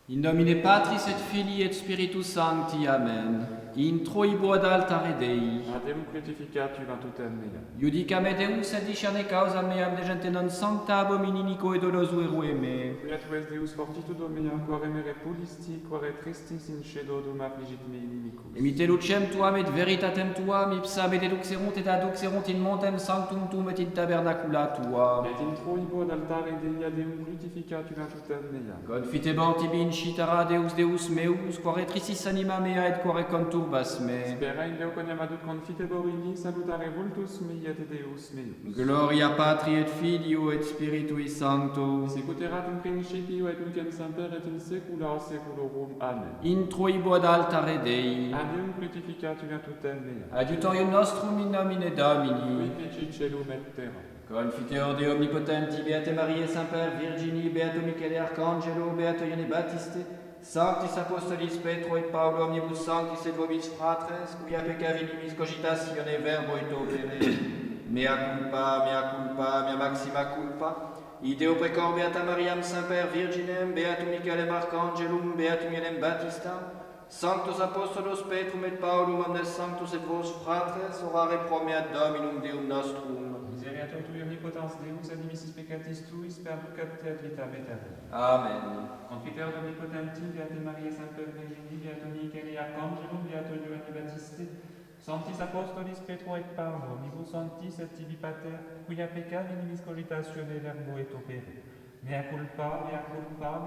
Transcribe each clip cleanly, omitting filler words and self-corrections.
In nomine Patris et Filii et Spiritus Sancti. Amen. In troibo ad altare Dei. Ad Deum crucificatur in tutem mea. Iudicame Deus et dicane causa meam de gente non sancta abomini nico et dolosu erue me. Quia tu es Deus fortitudo mea, quare me repulisti, quare tristis in cedo dum affligit me inimicus. Emite lucem tuam et veritatem tuam, ipsa me deduxerunt et adduxerunt in montem sanctum tum et in tabernacula tua. Et in troibo ad altare Dei ad Deum crucificatur in tutem mea. Confitebant tibi incitara Deus Deus meus, quare tristis anima mea et quare conturbas me. Spera in Deo quoniam adut confitebor in mi, salutare vultus mei et Deus meus. Gloria Patri et Filio et Spiritui Sancto. Sic ut erat in principio et nunc et semper et in saecula saeculorum. Amen. In troibo ad altare Dei. Ad Deum crucificatur in tutem mea. Adiutorium nostrum in nomine Qui Domini. fecit celum et terra. Confiteor Dei omnipotenti, Beate Mariae Semper Virgini, Beato Michele Arcangelo, Beato Ione Battiste, Sanctis Apostolis Petro et Paulo, omnibus sanctis et vobis fratres, quia peccavinimis cogitatione verbo et opere. Mea culpa, mea maxima culpa. Ideo precor Beata Mariam Semper Virginem, Beatum Michaelem Arcangelum, Beatum Ionem Battistam, Sanctus Apostolos Petrum et Paulum, omnes sanctus et vos fratres, orare promeat Dominum Deum nostrum. Misereatur tui omnipotens Deus, et dimissis peccatis tuis, perducat te ad vitam aeternam. Amen. Confiteor omnipotenti, Beate Mariae Semper Virgini, Beato Michele Arcangelum, Beato Ioanne Battiste, Sanctis Apostolis Petro et Paulo, omnibus sanctis et tibi pater, quia peccavinimis cogitatione verbo et opere. Mea culpa,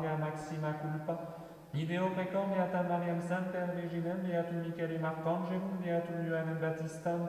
mea maxima culpa. Ideo precor Beata Mariam Semper Virginem, Beatum Michaelem Arcangelum, Beatum Ioannem Battistam,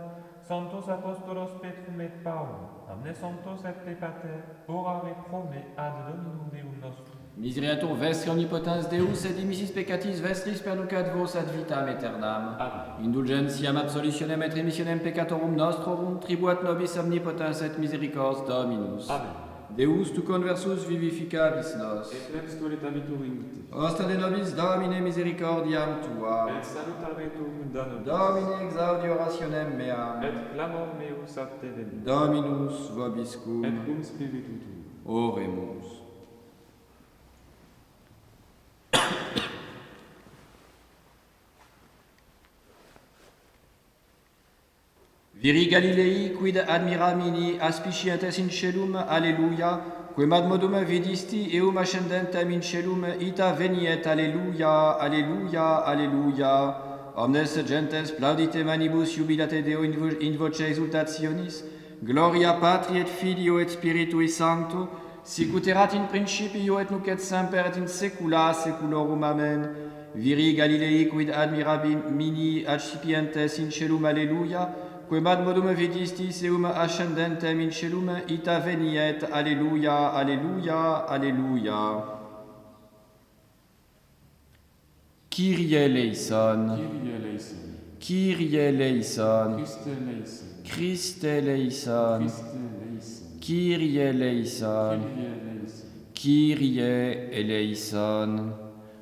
Sanctos Apostolos Petrum et Paulum, omnes sanctos et te pater, orare prome ad Dominum Deum nostrum. Misereatur vestri omnipotens Deus, et dimissis peccatis vestris perducat vos ad vitam aeternam. Amen. Indulgentiam absolutionem et remissionem peccatorum nostrorum, tribuat nobis omnipotens et misericords Dominus. Amen. Deus tu conversus vivificabis nos. Et plebs tolletabitur in te. Osta de nobis Domine misericordiam tua. Et salutare tuum da nobis. Domine exaudi orationem meam. Et clamor meus ad te venit. Dominus vobiscum. Et cum spiritu tuum. Oremus. Viri Galilei, quid admiramini aspicientes in celum, alleluia, quem ad modum vidisti eum ascendentem in celum, ita veniet, alleluia, alleluia, alleluia. Omnes gentes plaudite manibus jubilate Deo in voce exultationis, gloria Patri et Filio et Spiritui Sancto, sic ut erat in principio et nunc et semper et in saecula saeculorum. Amen. Viri Galilei, quid admiramini acipientes in celum, alleluia, quem ad modum vidistis eum ascendentem in celum, ita veniet, alleluia, alleluia, alleluia. Kyrie eleison, Kyrie eleison. Kyrie eleison, Christe eleison. Christe eleison, Christe eleison. Kyrie eleison, Kyrie eleison. Kyrie eleison.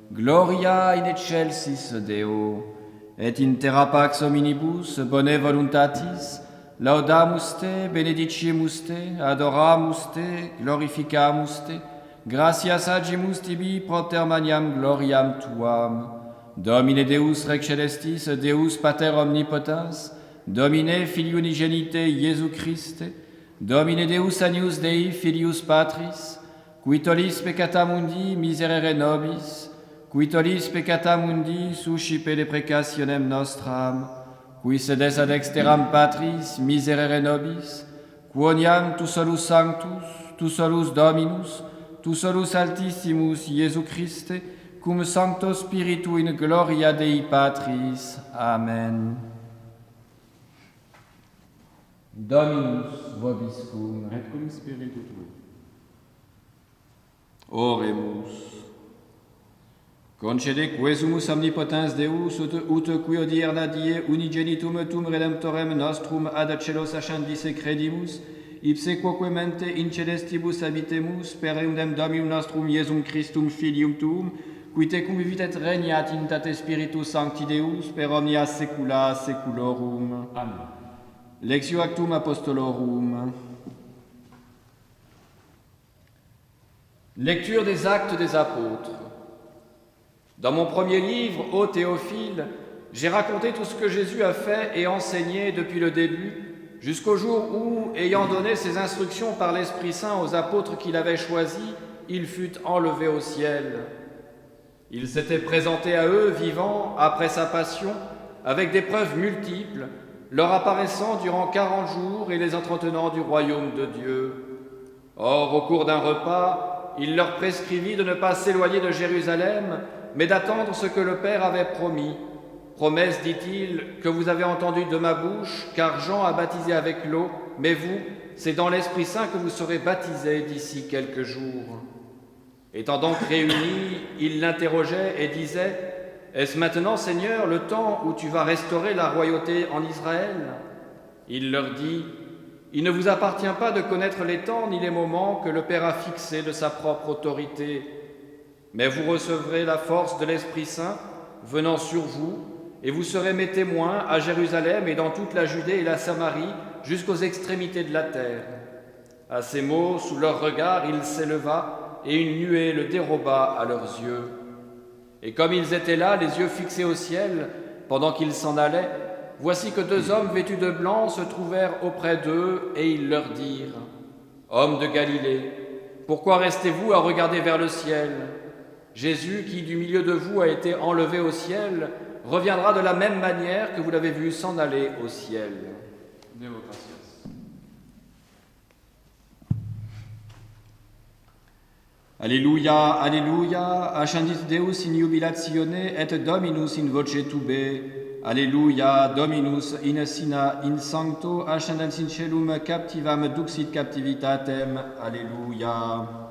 Gloria in excelsis Deo, et in terra pax hominibus bone voluntatis, laudamus te, benedicimus te, adoramus te, glorificamus te, gratias agimus tibi propter maniam gloriam tuam. Domine Deus Rex Celestis, Deus Pater Omnipotens, Domine Filii Unigenite Iesu Christe, Domine Deus Agnus Dei Filius Patris, qui tollis peccata mundi miserere nobis, qui tollis peccata mundi suscipe deprecationem nostram, qui sedes ad exteram Patris miserere nobis, quoniam tu solus sanctus, tu solus Dominus, tu solus Altissimus Iesu Christe, cum Sancto Spiritu in gloria Dei Patris. Amen. Dominus vobiscum. Et cum spiritu tuo. Oremus. Concede quesumus omnipotens Deus, ut qui odierna die unigenitum tum redemptorem nostrum ad celos ascendice credimus, ipse quoque mente in celestibus habitemus, per eundem Dominum nostrum Iesum Christum Filium tuum, qui te convivit et regnat in tate Spiritus Sancti Deus, per omnia saecula saeculorum. Amen. Lectio Actum Apostolorum. Lecture des Actes des Apôtres. Dans mon premier livre, ô Théophile, j'ai raconté tout ce que Jésus a fait et enseigné depuis le début, jusqu'au jour où, ayant donné ses instructions par l'Esprit Saint aux apôtres qu'il avait choisis, il fut enlevé au ciel. Il s'était présenté à eux, vivant, après sa passion, avec des preuves multiples, leur apparaissant durant 40 jours et les entretenant du royaume de Dieu. Or, au cours d'un repas, il leur prescrivit de ne pas s'éloigner de Jérusalem, mais d'attendre ce que le Père avait promis. Promesse, dit-il, que vous avez entendue de ma bouche, car Jean a baptisé avec l'eau, mais vous, c'est dans l'Esprit Saint que vous serez baptisés d'ici quelques jours. Étant donc réunis, il l'interrogeait et disait : Est-ce maintenant, Seigneur, le temps où tu vas restaurer la royauté en Israël ? Il leur dit : Il ne vous appartient pas de connaître les temps ni les moments que le Père a fixés de sa propre autorité. Mais vous recevrez la force de l'Esprit Saint venant sur vous, et vous serez mes témoins à Jérusalem et dans toute la Judée et la Samarie, jusqu'aux extrémités de la terre. À ces mots, sous leur regard, il s'éleva, et une nuée le déroba à leurs yeux. Et comme ils étaient là, les yeux fixés au ciel, pendant qu'ils s'en allaient, voici que 2 hommes vêtus de blanc se trouvèrent auprès d'eux, et ils leur dirent : Hommes de Galilée, pourquoi restez-vous à regarder vers le ciel ? Jésus, qui du milieu de vous a été enlevé au ciel, reviendra de la même manière que vous l'avez vu s'en aller au ciel. Deo gratias. Alléluia, Alléluia, ascendit Deus in jubilatione et Dominus in voce tube. Alléluia, Dominus in sina in sancto ascendens in celum captivam duxit captivitatem. Alléluia.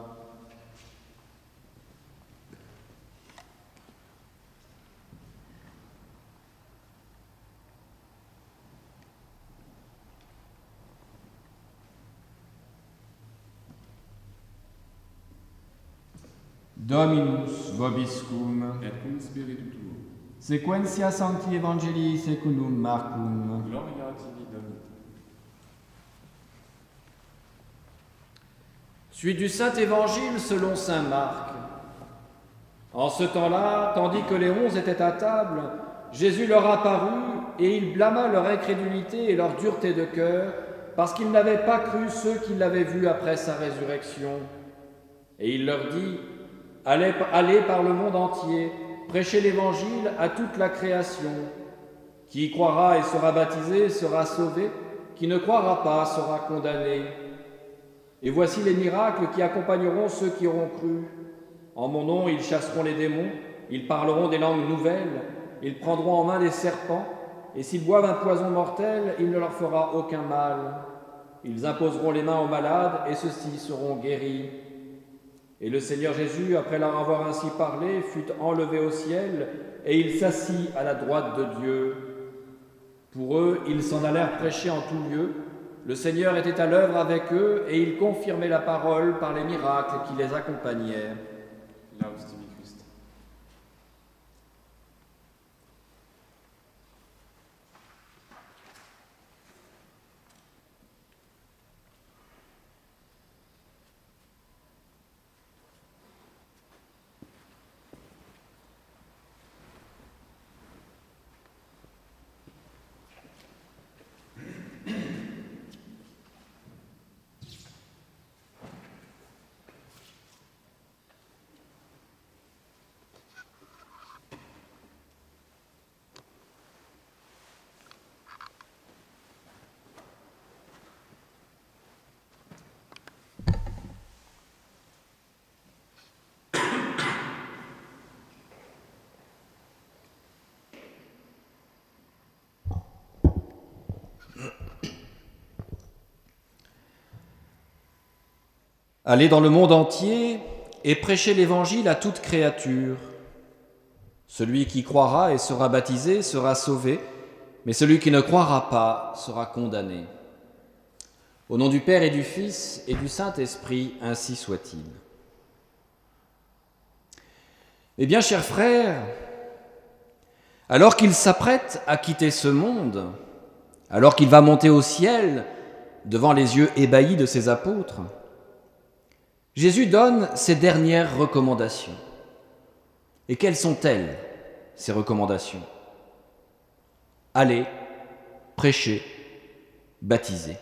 Dominus vobiscum. Et cum spiritu tuo. Sequentia Sancti Evangelii secundum Marcum. Gloria tibi Domine. Suite du Saint Évangile selon saint Marc. En ce temps-là, tandis que les 11 étaient à table, Jésus leur apparut et il blâma leur incrédulité et leur dureté de cœur, parce qu'ils n'avaient pas cru ceux qui l'avaient vu après sa résurrection. Et il leur dit : Allez par le monde entier, prêchez l'Évangile à toute la création. Qui y croira et sera baptisé sera sauvé, qui ne croira pas sera condamné. Et voici les miracles qui accompagneront ceux qui auront cru. En mon nom, ils chasseront les démons, ils parleront des langues nouvelles, ils prendront en main des serpents, et s'ils boivent un poison mortel, il ne leur fera aucun mal. Ils imposeront les mains aux malades, et ceux-ci seront guéris. Et le Seigneur Jésus, après leur avoir ainsi parlé, fut enlevé au ciel, et il s'assit à la droite de Dieu. Pour eux, ils s'en allèrent prêcher en tout lieu. Le Seigneur était à l'œuvre avec eux, et il confirmait la parole par les miracles qui les accompagnaient. Laus tibi Christe. Allez dans le monde entier et prêchez l'évangile à toute créature. Celui qui croira et sera baptisé sera sauvé, mais celui qui ne croira pas sera condamné. Au nom du Père et du Fils et du Saint-Esprit, ainsi soit-il. Eh bien, chers frères, alors qu'il s'apprête à quitter ce monde, alors qu'il va monter au ciel devant les yeux ébahis de ses apôtres, Jésus donne ses dernières recommandations. Et quelles sont-elles, ces recommandations ? Allez, prêchez, baptisez.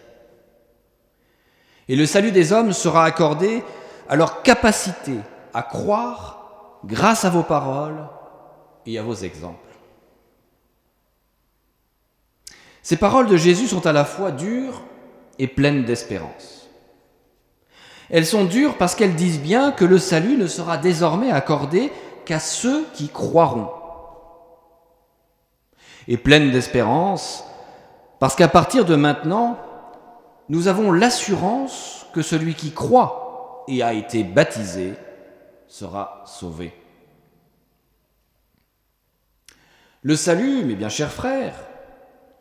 Et le salut des hommes sera accordé à leur capacité à croire grâce à vos paroles et à vos exemples. Ces paroles de Jésus sont à la fois dures et pleines d'espérance. Elles sont dures parce qu'elles disent bien que le salut ne sera désormais accordé qu'à ceux qui croiront. Et pleines d'espérance parce qu'à partir de maintenant, nous avons l'assurance que celui qui croit et a été baptisé sera sauvé. Le salut, mes bien chers frères,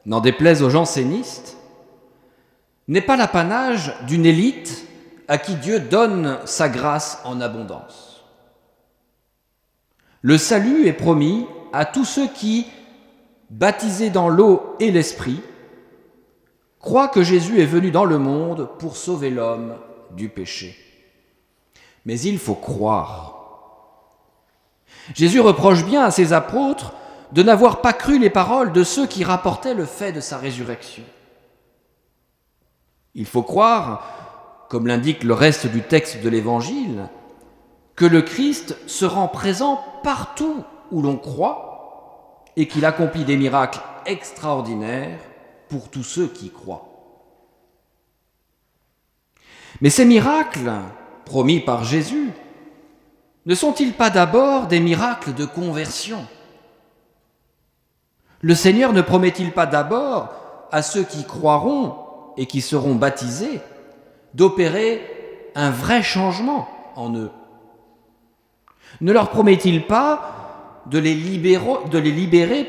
n'en déplaise aux jansénistes, n'est pas l'apanage d'une élite à qui Dieu donne sa grâce en abondance. Le salut est promis à tous ceux qui, baptisés dans l'eau et l'esprit, croient que Jésus est venu dans le monde pour sauver l'homme du péché. Mais il faut croire. Jésus reproche bien à ses apôtres de n'avoir pas cru les paroles de ceux qui rapportaient le fait de sa résurrection. Il faut croire, comme l'indique le reste du texte de l'Évangile, que le Christ se rend présent partout où l'on croit et qu'il accomplit des miracles extraordinaires pour tous ceux qui croient. Mais ces miracles, promis par Jésus, ne sont-ils pas d'abord des miracles de conversion ? Le Seigneur ne promet-il pas d'abord à ceux qui croiront et qui seront baptisés d'opérer un vrai changement en eux ? Ne leur promet-il pas de les libérer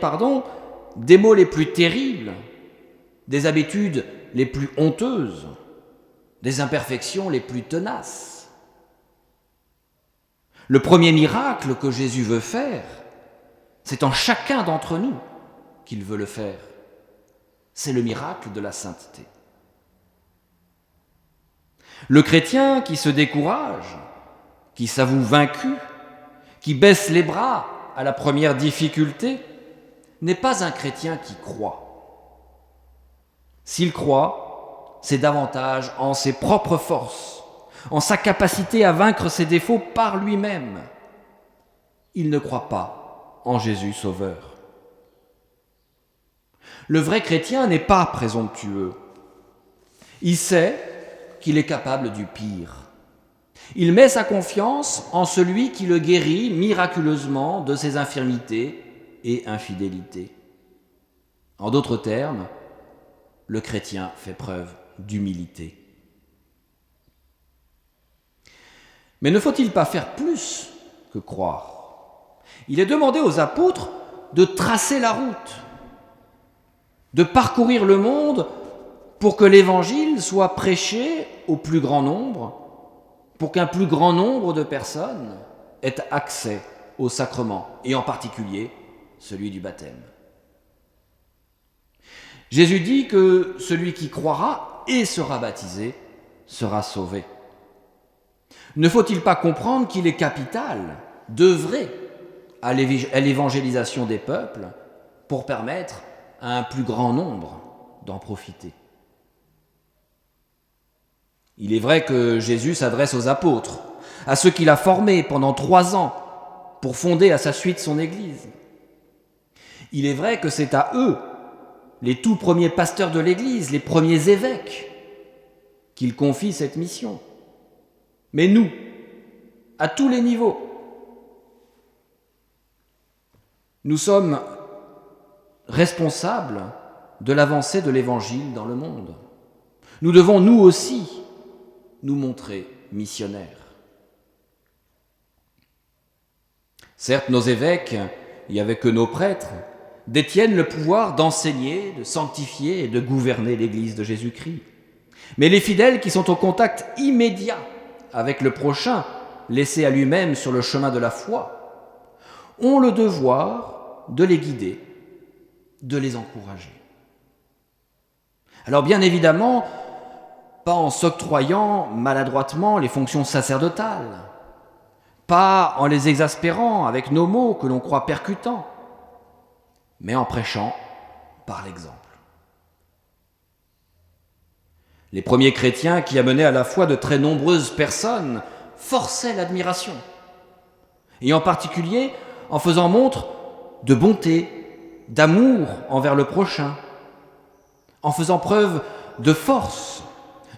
des maux les plus terribles, des habitudes les plus honteuses, des imperfections les plus tenaces ? Le premier miracle que Jésus veut faire, c'est en chacun d'entre nous qu'il veut le faire. C'est le miracle de la sainteté. Le chrétien qui se décourage, qui s'avoue vaincu, qui baisse les bras à la première difficulté, n'est pas un chrétien qui croit. S'il croit, c'est davantage en ses propres forces, en sa capacité à vaincre ses défauts par lui-même. Il ne croit pas en Jésus Sauveur. Le vrai chrétien n'est pas présomptueux. Il sait qu'il est capable du pire. Il met sa confiance en celui qui le guérit miraculeusement de ses infirmités et infidélités. En d'autres termes, le chrétien fait preuve d'humilité. Mais ne faut-il pas faire plus que croire ? Il est demandé aux apôtres de tracer la route, de parcourir le monde pour que l'Évangile soit prêché au plus grand nombre, pour qu'un plus grand nombre de personnes aient accès au sacrement, et en particulier celui du baptême. Jésus dit que celui qui croira et sera baptisé sera sauvé. Ne faut-il pas comprendre qu'il est capital d'œuvrer à l'évangélisation des peuples pour permettre à un plus grand nombre d'en profiter ? Il est vrai que Jésus s'adresse aux apôtres, à ceux qu'il a formés pendant 3 ans pour fonder à sa suite son Église. Il est vrai que c'est à eux, les tout premiers pasteurs de l'Église, les premiers évêques, qu'il confie cette mission. Mais nous, à tous les niveaux, nous sommes responsables de l'avancée de l'Évangile dans le monde. Nous devons, nous aussi, nous montrer missionnaire. Certes, nos évêques, et avec eux nos prêtres, détiennent le pouvoir d'enseigner, de sanctifier et de gouverner l'Église de Jésus-Christ. Mais les fidèles qui sont au contact immédiat avec le prochain, laissé à lui-même sur le chemin de la foi, ont le devoir de les guider, de les encourager. Alors bien évidemment, pas en s'octroyant maladroitement les fonctions sacerdotales, pas en les exaspérant avec nos mots que l'on croit percutants, mais en prêchant par l'exemple. Les premiers chrétiens qui amenaient à la foi de très nombreuses personnes forçaient l'admiration, et en particulier en faisant montre de bonté, d'amour envers le prochain, en faisant preuve de force,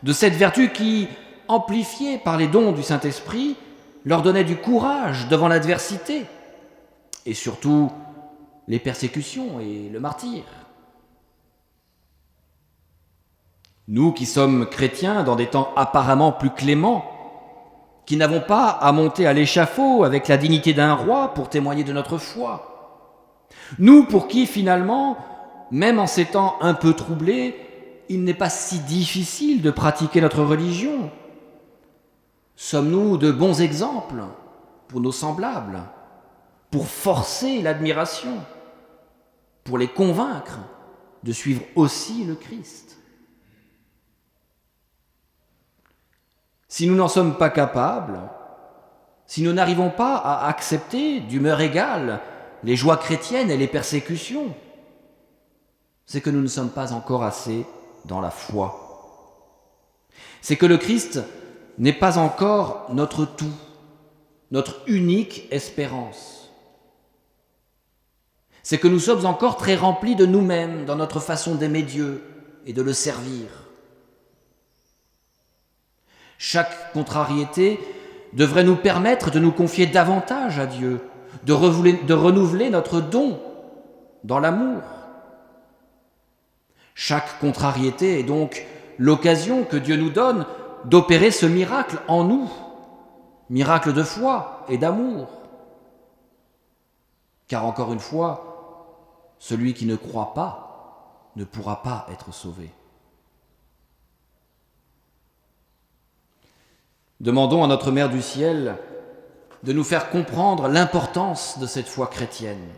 de cette vertu qui, amplifiée par les dons du Saint-Esprit, leur donnait du courage devant l'adversité, et surtout les persécutions et le martyre. Nous qui sommes chrétiens dans des temps apparemment plus cléments, qui n'avons pas à monter à l'échafaud avec la dignité d'un roi pour témoigner de notre foi. Nous pour qui finalement, même en ces temps un peu troublés, il n'est pas si difficile de pratiquer notre religion. Sommes-nous de bons exemples pour nos semblables, pour forcer l'admiration, pour les convaincre de suivre aussi le Christ? Si nous n'en sommes pas capables, si nous n'arrivons pas à accepter d'humeur égale les joies chrétiennes et les persécutions, c'est que nous ne sommes pas encore assez dans la foi. C'est que le Christ n'est pas encore notre tout, notre unique espérance. C'est que nous sommes encore très remplis de nous-mêmes dans notre façon d'aimer Dieu et de le servir. Chaque contrariété devrait nous permettre de nous confier davantage à Dieu, de renouveler notre don dans l'amour. Chaque contrariété est donc l'occasion que Dieu nous donne d'opérer ce miracle en nous, miracle de foi et d'amour. Car encore une fois, celui qui ne croit pas ne pourra pas être sauvé. Demandons à notre Mère du Ciel de nous faire comprendre l'importance de cette foi chrétienne,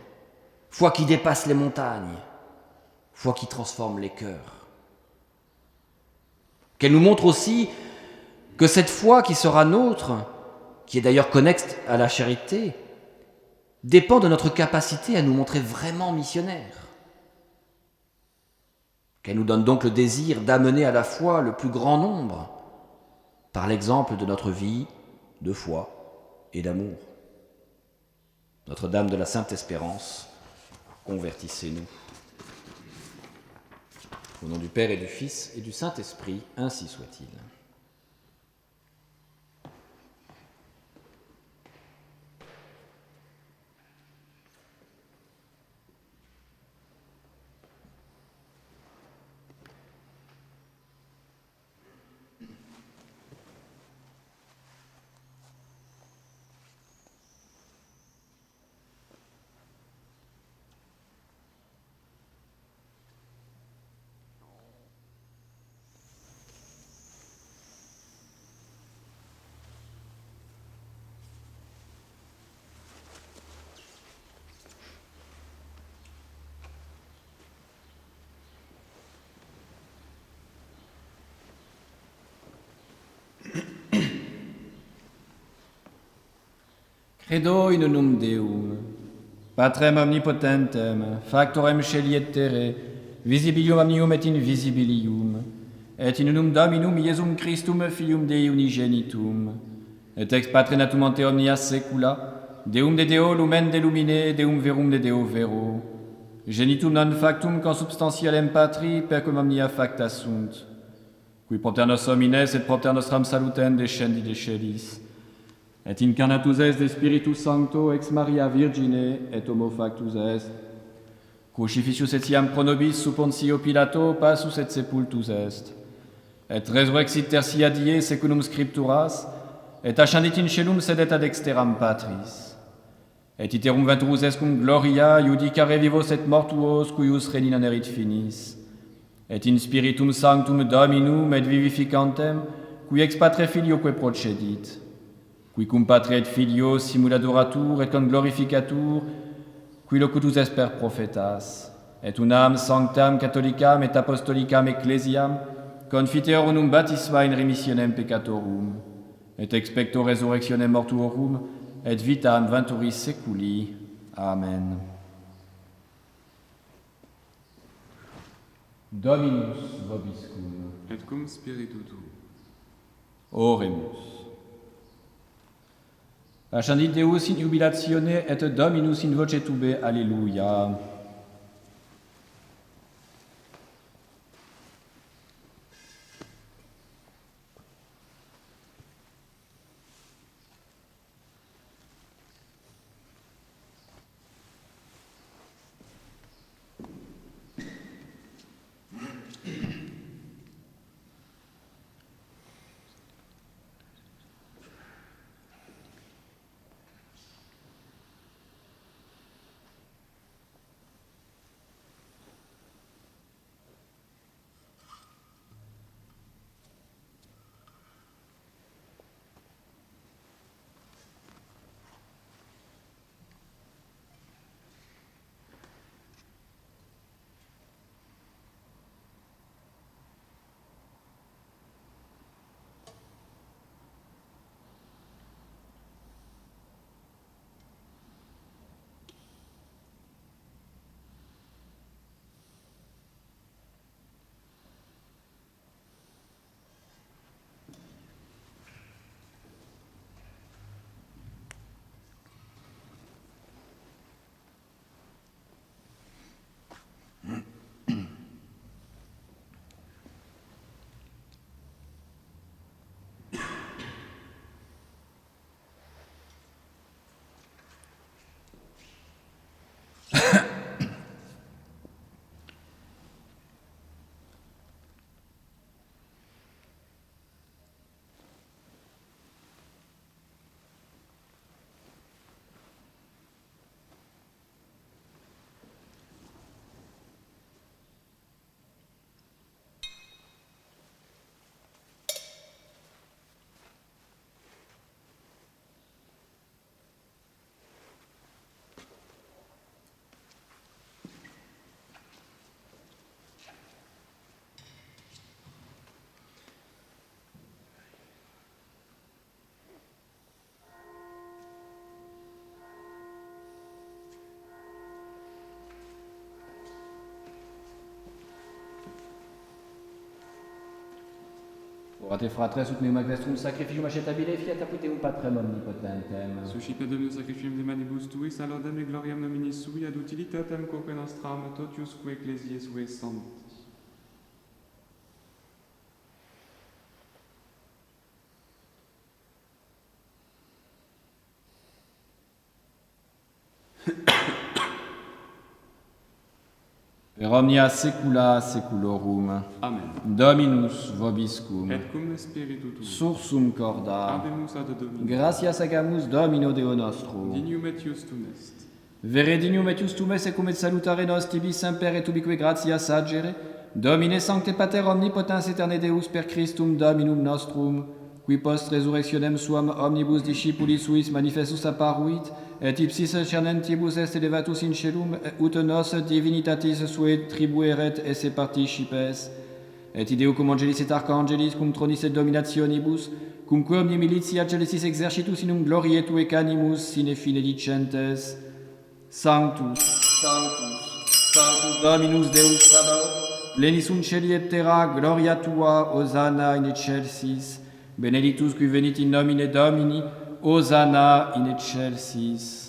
foi qui dépasse les montagnes, foi qui transforme les cœurs. Qu'elle nous montre aussi que cette foi qui sera nôtre, qui est d'ailleurs connexe à la charité, dépend de notre capacité à nous montrer vraiment missionnaires. Qu'elle nous donne donc le désir d'amener à la foi le plus grand nombre, par l'exemple de notre vie de foi et d'amour. Notre-Dame de la Sainte Espérance, convertissez-nous. Au nom du Père et du Fils et du Saint-Esprit, ainsi soit-il. Credo in unum Deum, Patrem omnipotentem, factorem celi et terrae, visibilium omnium et invisibilium, et in unum Dominum Iesum Christum, Filium Dei unigenitum, et ex Patre natum ante omnia saecula, Deum de Deo lumen de lumine, Deum verum de Deo vero, genitum non factum consubstantialem Patri, per cum omnia facta sunt, qui propter nos homines et propter nostram salutem descendi de celis, et incarnatus est de Spiritus Sancto ex Maria Virgine et homo factus est, crucificius etiam pro nobis sub Pontio Pilato passus et sepultus est, et resurrexit tertia die secundum scripturas, et ascendit in celum sedet ad exteram Patris. Et iterum venturus escum gloria, iudicare vivos et mortuos, cuius renina erit finis. Et in spiritum sanctum Dominum et vivificantem, qui ex Patre Filioque procedit, qui cum Patre et Filio simuladoratur et con glorificatur, qui locutus est per prophetas, et unam sanctam catholicam et apostolicam ecclesiam, confiteor unum baptisma in remissionem peccatorum, et expecto resurrectionem mortuorum, et vitam venturis seculi. Amen. Dominus vobiscum. Et cum spiritu tuo. Oremus. Ascendit Deus in jubilatione et Dominus in voce tube. Alleluia. Orate fratres ut meum agvestrum sacrificium accetabile fiat apud Deum Patrem omnipotentem. Suscite Domino sacrificium de manibus tuis, alodem et gloriam nominis sui, ad utilitatem quoque nostram, totiusque ecclesiae sue sancti. Per omnia saecula saeculorum. Amen. Dominus vobiscum. Et cum spiritu tuo. Sursum corda. Habemus ad Domino. Gratias agamus Domino Deo nostro. Dignum et justum est. Vere dignum et justum est cum et salutare nos tibi semper et ubique gratias agere. Domine sancte Pater omnipotens aeterne Deus per Christum Dominum nostrum, qui post resurrectionem suam omnibus discipulis suis manifestus apparuit, et ipsis cernentibus est elevatus in celum, ut nos divinitatis sue tribueret esse participes, et ideo cum angelis et archangelis, cum tronis et dominationibus, cum que omni militia celesis exercitus in gloriae tue canimus sine fine dicentes, Sanctus, Sanctus, Sanctus Dominus Deus Sabaoth, plenis sunt celi et terra, gloria tua, Hosanna in excelsis, benedictus qui venit in nomine Domini, Hosanna in excelsis.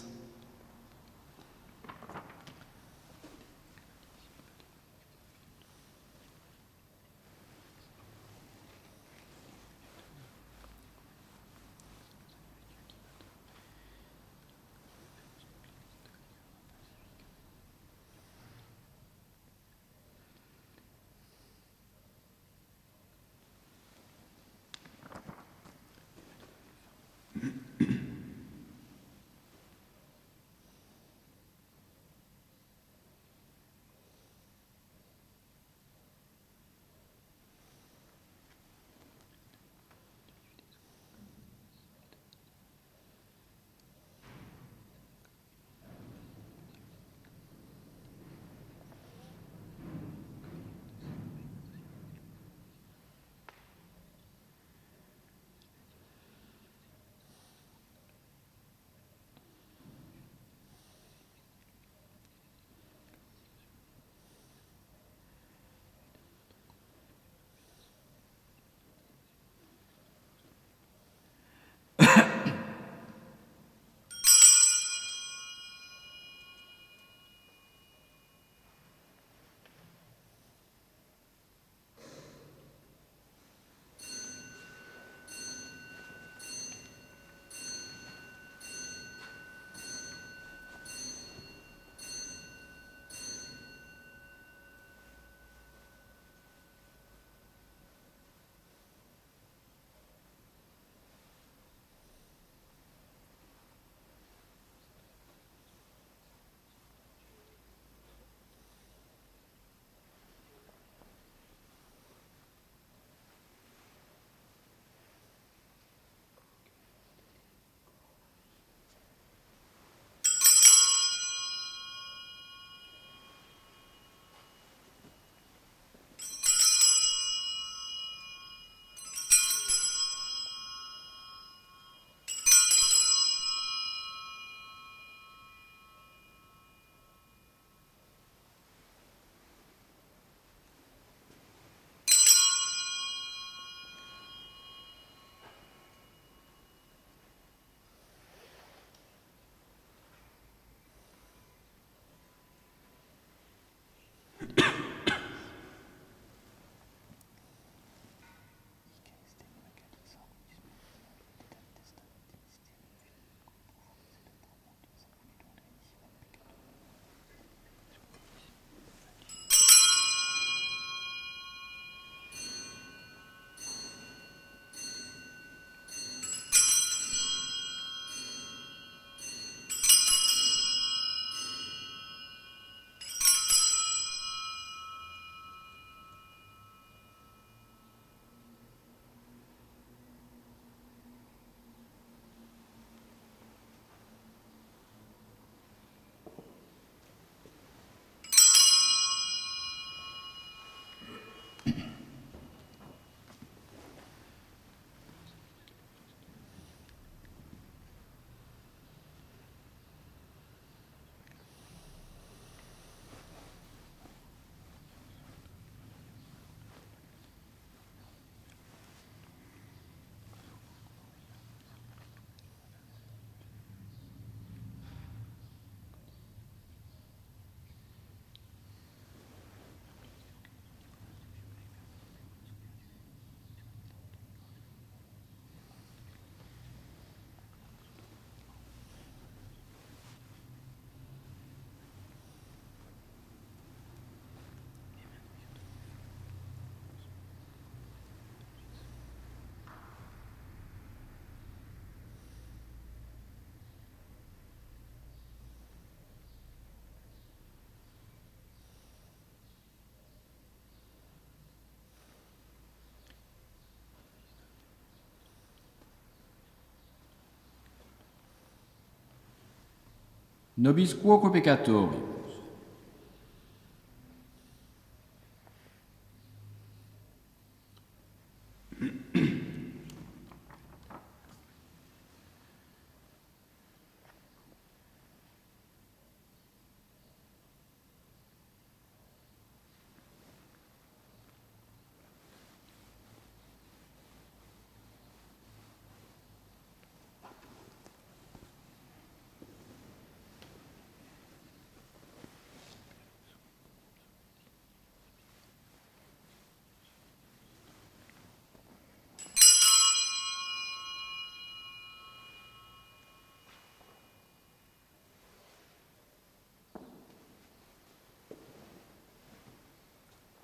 nobis quoque peccatoribus.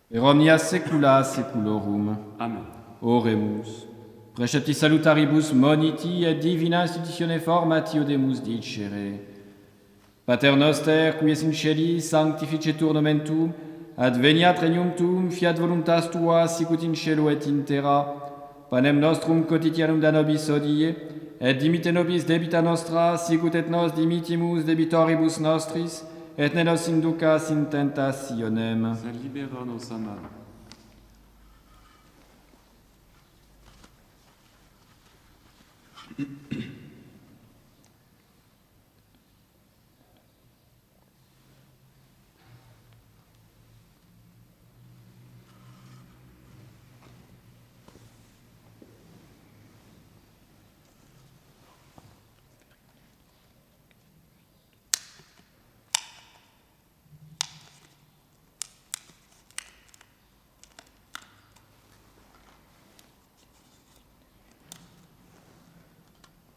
Per omnia saecula saeculorum. Amen. Oremus. Precepti salutaribus moniti et divina institutione formatio demus dicere. Pater noster, qui es in celi, sanctificetur nomen tuum, adveniat regnum tuum, fiat voluntas tua, sicut in cielo et in terra. Panem nostrum quotidianum da nobis hodie, et dimite nobis debita nostra, sicut et nos dimitimus debitoribus nostris, et ne nos inducas in tentationem. Sed libera nos a malo.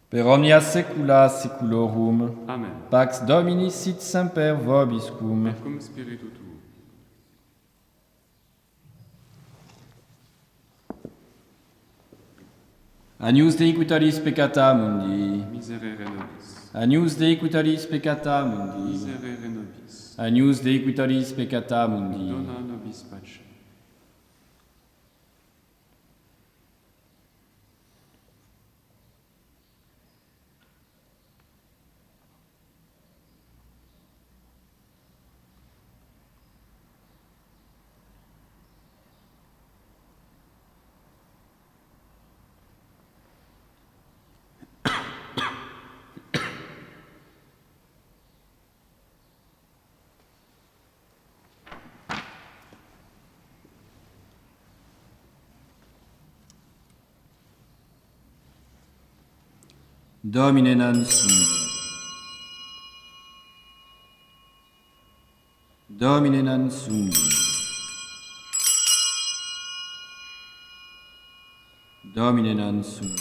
Per omnia saecula saeculorum. Amen. Pax Domini sit semper vobiscum. Et cum spiritu tuo. Agnus Dei qui tollis peccata mundi. Miserere nobis. Agnus Dei qui tollis peccata mundi. Miserere nobis. Agnus Dei qui tollis peccata mundi. Dona nobis pace. Domine non sum. Domine non sum. Domine non sum.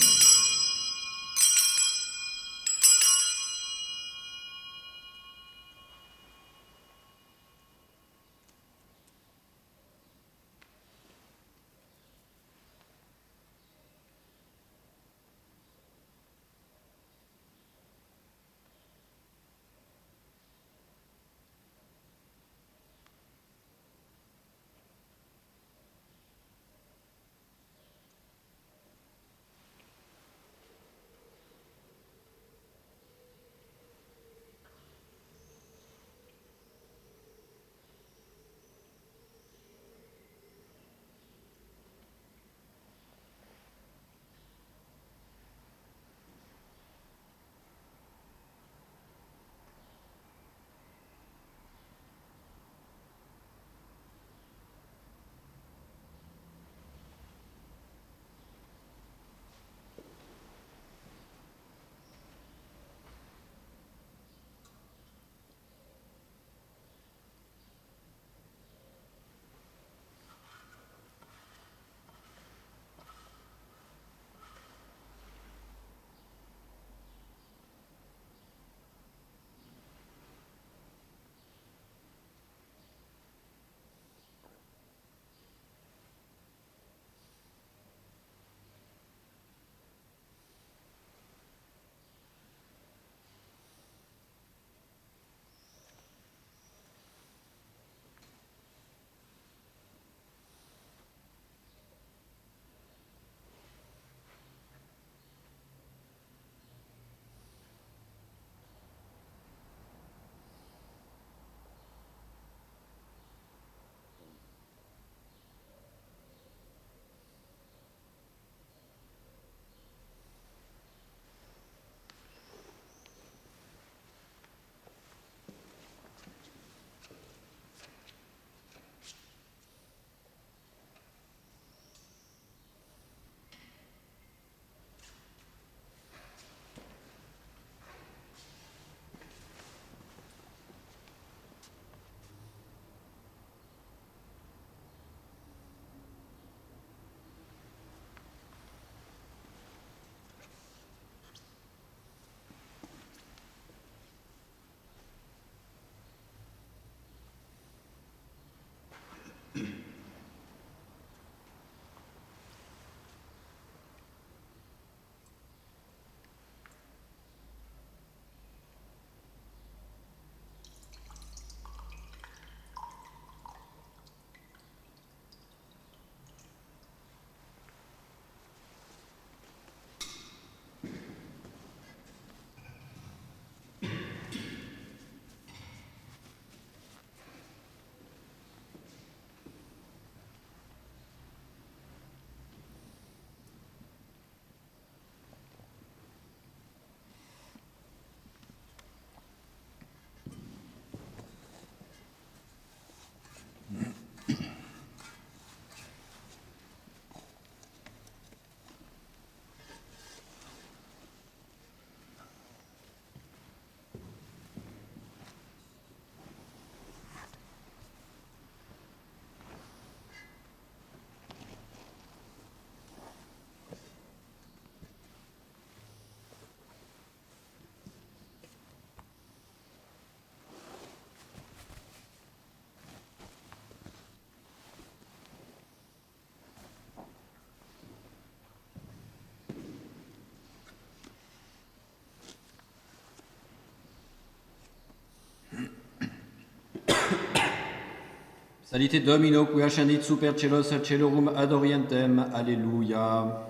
Salite Domino, qui ascendit super celos celorum ad orientem. Alleluia.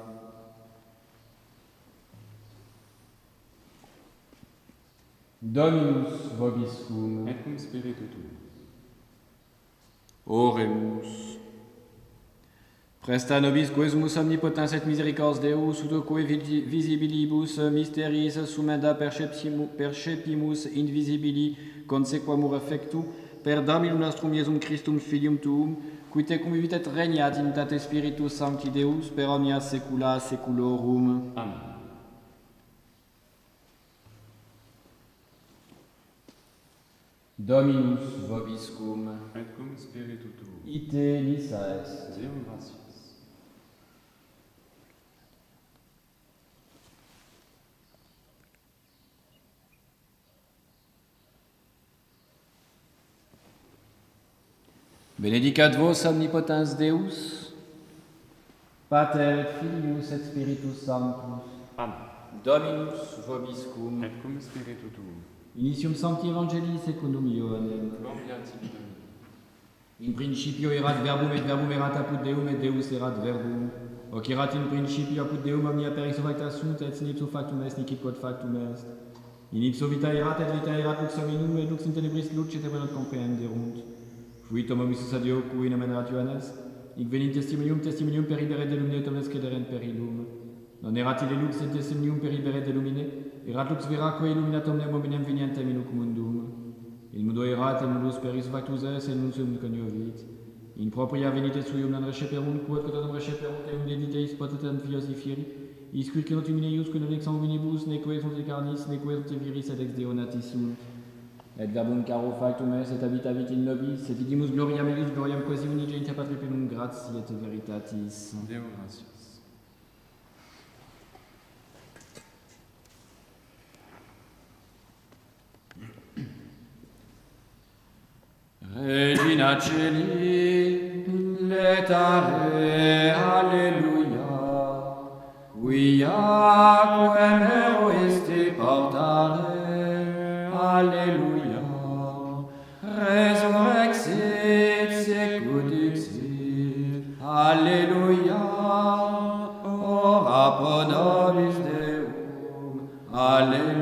Dominus vobiscum. Et cum spiritu tuo. Oremus. Presta nobis quesumus omnipotens et misericords Deus, utoque visibilibus mysteris sumenda percepimus invisibili consequamur effectu, per Dominum nostrum Iesum Christum Filium Tuum, qui te cum vivit et regnat in tate Spiritus Sancti Deus, per omnia saecula saeculorum. Amen. Dominus vobiscum. Et cum spiritu tuo. Ite missa est. Deum gratias. Benedicat vos omnipotens Deus, Pater et Filius et Spiritus Sanctus. Amen. Dominus vobiscum. Et cum spiritu tuo. Initium Sancti Evangelii secundum Ioannem. Gloria tibi Domine. In principio erat verbum et verbum erat apud Deum et Deus erat verbum. Hoc erat in principio apud Deum omnia per ipso facta sunt et in ipso factum est nihil quod factum est. In ipso vita erat et vita erat lux hominum et lux in tenebris lucet et non comprehenderunt. Fuit hominis ad Deo cui nomen erat Ioannes. Hic venint testimonium per ibere de lumine et omnes credere in per illum. Non erat ille lux et testimonium per ibere de lumine, erat lux veraque illuminat omnem hominem venientem in hoc mundum. Il mundo erat et mundus per ipso factus est et non sum coniovit. In propria venite suium non receperunt, quod quotatum receperunt eum dediteis potatem fios ifieri, isquid que not humine iusque non ex sanguinibus, neque sunt carnis, neque sunt viris et ex Deo nati sunt. Et verbum caro factum est, et habitavit in nobis, et vidimus gloriam eius gloriam quasi unigenitia Patri plenum gratiae et veritatis. Deo gratias. Regina Celi, letare, alleluia, quiaquem eoiste portare, alleluia, resurrexit secudixit, alleluia, ora pro nobis Deum, alleluia.